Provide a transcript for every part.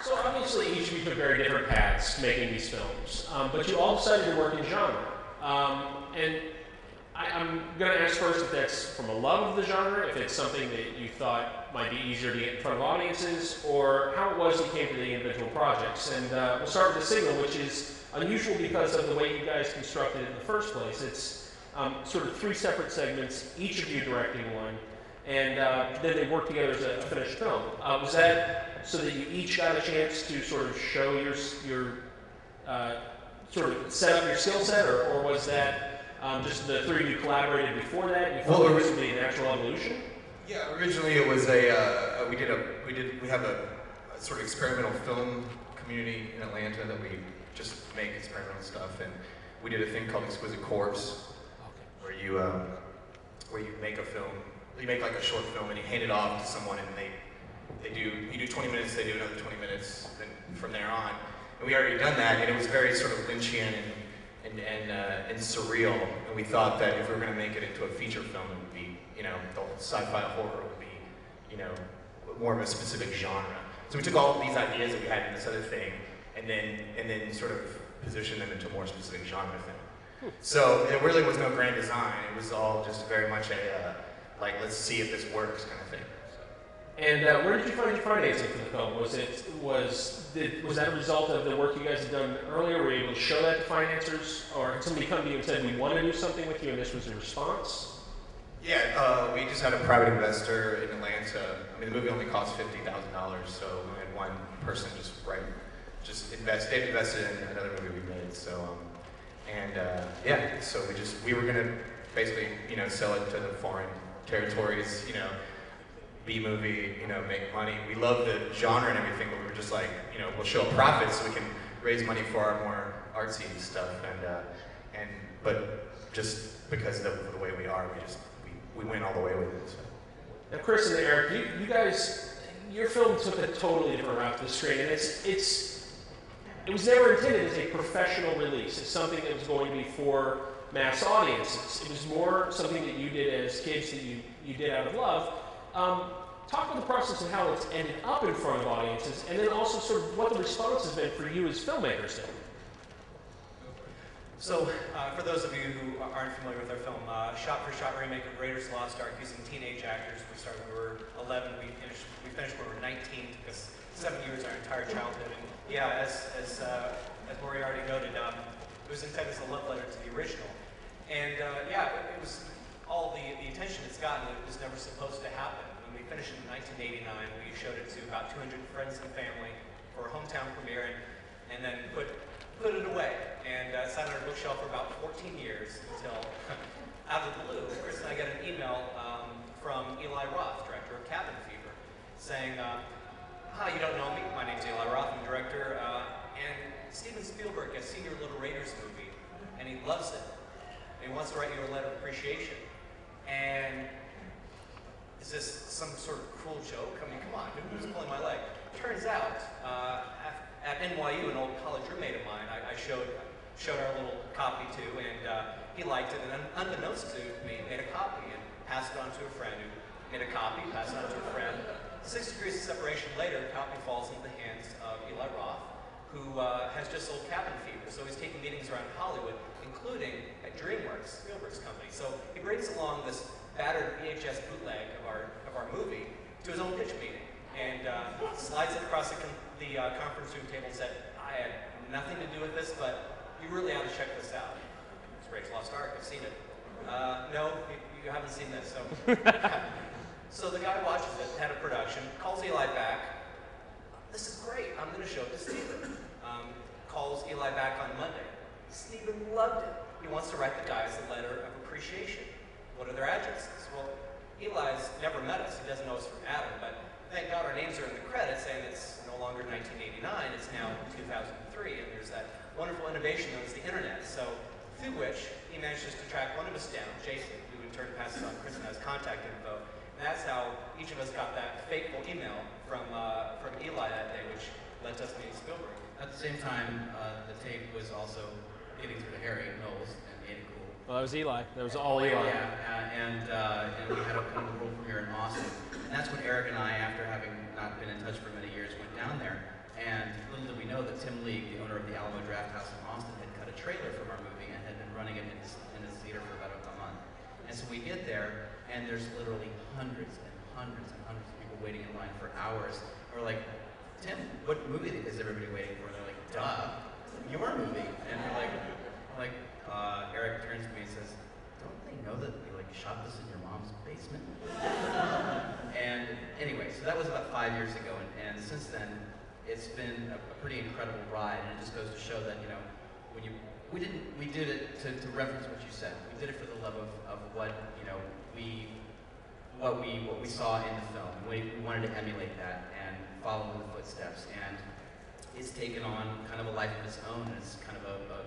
So obviously each of you took very different paths making these films, but you all decided to work in genre. And I'm going to ask first if that's from a love of the genre, if it's something that you thought might be easier to get in front of audiences, or how it was you came to the individual projects. And we'll start with The Signal, which is unusual because of the way you guys constructed it in the first place. It's sort of three separate segments, each of you directing one, and then they work together as a finished film. Was that so that you each got a chance to sort of show your sort of set up your skill set, or was that just the three of you collaborated before that? You thought this would be a natural evolution? Yeah, originally it was we have a sort of experimental film community in Atlanta that we just make experimental stuff, and we did a thing called Exquisite Corpse, where you make a film, you make like a short film, and you hand it off to someone, and you do 20 minutes, they do another 20 minutes, then from there on. And we already done that, and it was very sort of Lynchian and surreal. And we thought that if we were going to make it into a feature film, it would be, the sci-fi horror would be, more of a specific genre. So we took all these ideas that we had in this other thing, and then sort of positioned them into a more specific genre thing. So it really was no grand design. It was all just very much a like, let's see if this works kind of thing. And where did you find your financing for the film? Was that a result of the work you guys had done earlier? Were you able to show that to financiers, or had somebody come to you and said, "We want to do something with you," and this was a response? Yeah, we just had a private investor in Atlanta. I mean, the movie only cost $50,000, so we had one person They invested in another movie we made. So, so we were gonna basically, sell it to the foreign territories, B-movie, make money. We love the genre and everything, but we were just like, we'll show a profit so we can raise money for our more artsy stuff. But just because of the way we are, we went all the way with it. So. Now, Chris and Eric, you guys, your film took a totally different route to the screen, and it was never intended as a professional release. It's something that was going to be for mass audiences. It was more something that you did as kids that you did out of love. Talk about the process and how it's ended up in front of audiences, and then also sort of what the response has been for you as filmmakers then. So, for those of you who aren't familiar with our film, shot-for-shot remake of Raiders of the Lost Ark using teenage actors. We started when we were 11, we finished when we were 19, took us 7 years, our entire childhood. And yeah, as Moriarty noted, it was intended as a love letter to the original. And it was all the attention it's gotten. It was never supposed to happen. When we finished it in 1989, we showed it to about 200 friends and family for a hometown premiere, and then put it away. And sat on our bookshelf for about 14 years until, out of the blue, Chris and I got an email from Eli Roth, director of Cabin Fever, saying, "Hi, you don't know me. My name's Eli Roth. I'm director, and Steven Spielberg has seen your Little Raiders movie, and he loves it. And he wants to write you a letter of appreciation. And is this some sort of cruel joke? I mean, come on, who's pulling my leg?" Turns out, at NYU, an old college roommate of mine, I showed our little copy to, and he liked it, and unbeknownst to me, made a copy and passed it on to a friend who made a copy, passed it on to a friend. 6 degrees of separation later, the copy falls into the hands of Eli Roth, who has just sold Cabin Fever, so he's taking meetings around Hollywood, including at DreamWorks, Spielberg's company. So he brings along this battered VHS bootleg of our movie to his own pitch meeting, and slides it across the conference room table and said, "I had nothing to do with this, but you really ought to check this out." It's Raiders of the Lost Ark. I've seen it. No, you haven't seen this. So, so the guy watches it, head of production, calls Eli back. "This is great. I'm going to show it to Steven." Calls Eli back on Monday. Steven loved it. He wants to write the guys a letter of appreciation. What are their addresses? Well, Eli's never met us. He doesn't know us from Adam, but thank God our names are in the credits, saying it's no longer 1989, it's now 2003, and there's that wonderful innovation known as the internet. So, through which he manages to track one of us down, Jason, who in turn passes on Chris and has contact info. And that's how each of us got that fateful email from Eli that day, which led to us meeting Spielberg. At the same time, the tape was also getting through to Harry Knowles and Andy Cool. Well, that was Eli. That was all Eli. Yeah, and we had a kind of world premiere in Austin. And that's when Eric and I, after having not been in touch for many years, went down there. trailer from our movie and had been running it in this theater for about a month. And so we get there, and there's literally hundreds and hundreds and hundreds of people waiting in line for hours. And we're like, Tim, what movie is everybody waiting for? And they're like, duh, your movie. And we're like, Eric turns to me and says, don't they know that we like shot this in your mom's basement? And anyway, so that was about 5 years ago, and since then, it's been a pretty incredible ride, and it just goes to show that, you know, we did it to reference what you said. We did it for the love of what, you know, what we saw in the film. We wanted to emulate that and follow in the footsteps, and it's taken on kind of a life of its own. It's kind of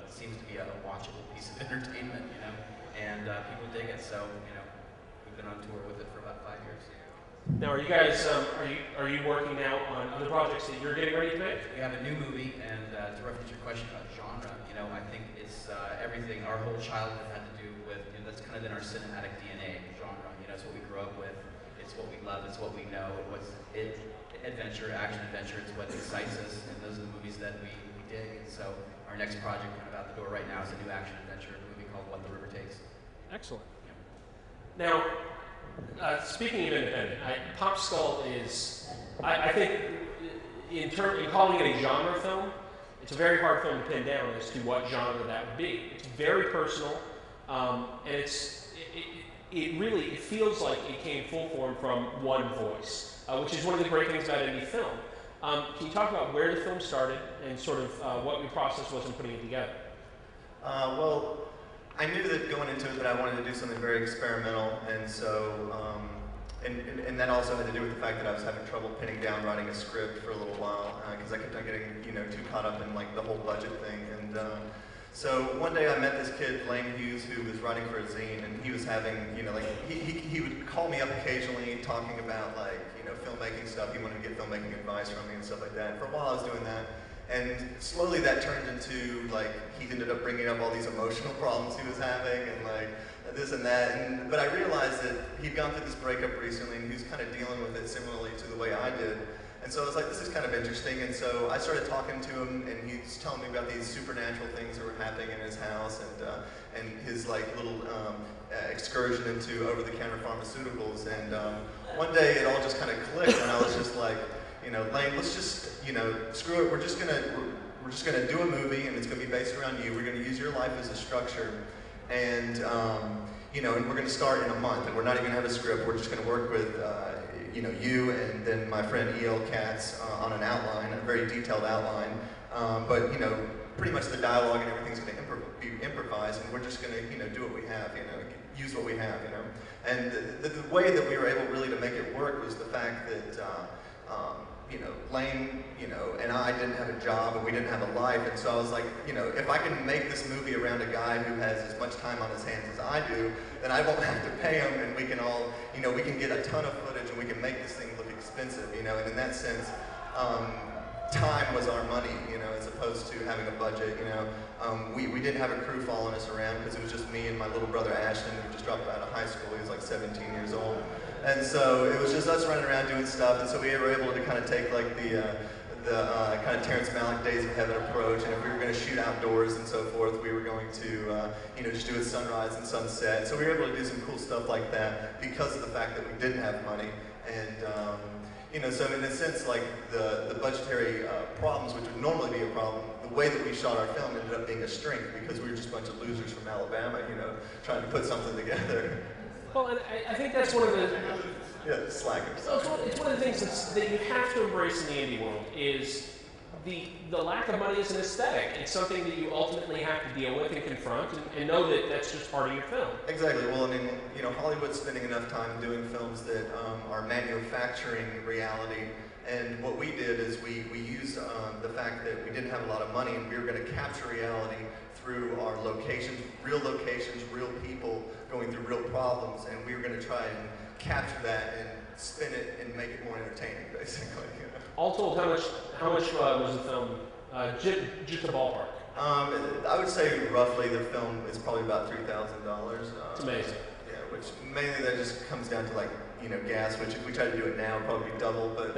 seems to be a watchable piece of entertainment, you know, and people dig it. So, you know, we've been on tour with it for about 5 years. Now, are you guys are you working now on other projects that you're getting ready to make? We have a new movie, and to reference your question about genre, you know, I think it's everything. Our whole childhood had to do with, you know, that's kind of in our cinematic DNA, genre. You know, it's what we grew up with. It's what we love. It's what we know. Adventure, action adventure. It's what excites us, and those are the movies that we dig. And so our next project, kind of out the door right now, is a new action adventure movie called What the River Takes. Excellent. Yeah. Now, speaking of independent, Pop Skull is, I think, in calling it a genre film, it's a very hard film to pin down as to what genre that would be. It's very personal, and it really feels like it came full form from one voice, which is one of the great things about indie film. Can you talk about where the film started and sort of what your process was in putting it together? Well, I knew that going into it that I wanted to do something very experimental, and so, and that also had to do with the fact that I was having trouble pinning down writing a script for a little while, because I kept on getting, you know, too caught up in like the whole budget thing. And so one day I met this kid, Lane Hughes, who was writing for a zine, and he was having, you know, like he would call me up occasionally talking about like, you know, filmmaking stuff. He wanted to get filmmaking advice from me and stuff like that. And for a while I was doing that. And slowly that turned into, like, he ended up bringing up all these emotional problems he was having and, like, this and that. But I realized that he'd gone through this breakup recently and he was kind of dealing with it similarly to the way I did. And so I was like, this is kind of interesting. And so I started talking to him, and he was telling me about these supernatural things that were happening in his house and his, like, little excursion into over-the-counter pharmaceuticals. And one day it all just kind of clicked, and I was just like, you know, Lane, let's just, you know, screw it. We're just gonna do a movie, and it's gonna be based around you. We're gonna use your life as a structure, and you know, and we're gonna start in a month, and we're not even gonna have a script. We're just gonna work with, you know, you and then my friend E.L. Katz on an outline, a very detailed outline. But you know, pretty much the dialogue and everything's gonna be improvised, and we're just gonna, you know, do what we have, you know, use what we have, you know. And the way that we were able really to make it work was the fact that. You know, Lane, you know, and I didn't have a job and we didn't have a life, and so I was like, you know, if I can make this movie around a guy who has as much time on his hands as I do, then I won't have to pay him, and we can all, you know, we can get a ton of footage and we can make this thing look expensive, you know, and in that sense, time was our money, you know, as opposed to having a budget, you know. We didn't have a crew following us around because it was just me and my little brother Ashton, who just dropped out of high school. He was like 17 years old. And so it was just us running around doing stuff, and so we were able to kind of take like the kind of Terrence Malick Days of Heaven approach, and if we were going to shoot outdoors and so forth, we were going to, you know, just do it sunrise and sunset. So we were able to do some cool stuff like that because of the fact that we didn't have money. And, you know, so in a sense, like the budgetary problems, which would normally be a problem, the way that we shot our film ended up being a strength because we were just a bunch of losers from Alabama, you know, trying to put something together. Well, and I think that's one of the... Yeah, slackers. So it's one of the things that you have to embrace in the indie world is the lack of money is an aesthetic. It's something that you ultimately have to deal with and confront and know that that's just part of your film. Exactly. Well, I mean, you know, Hollywood's spending enough time doing films that are manufacturing reality. And what we did is we used the fact that we didn't have a lot of money and we were going to capture reality through our locations, real people going through real problems, and we were going to try and capture that and spin it and make it more entertaining, basically. You know? All told, how much was the film? Just a ballpark. I would say roughly the film is probably about $3,000. It's amazing. Yeah, which mainly that just comes down to like, you know, gas, which if we try to do it now, it'd probably be double, but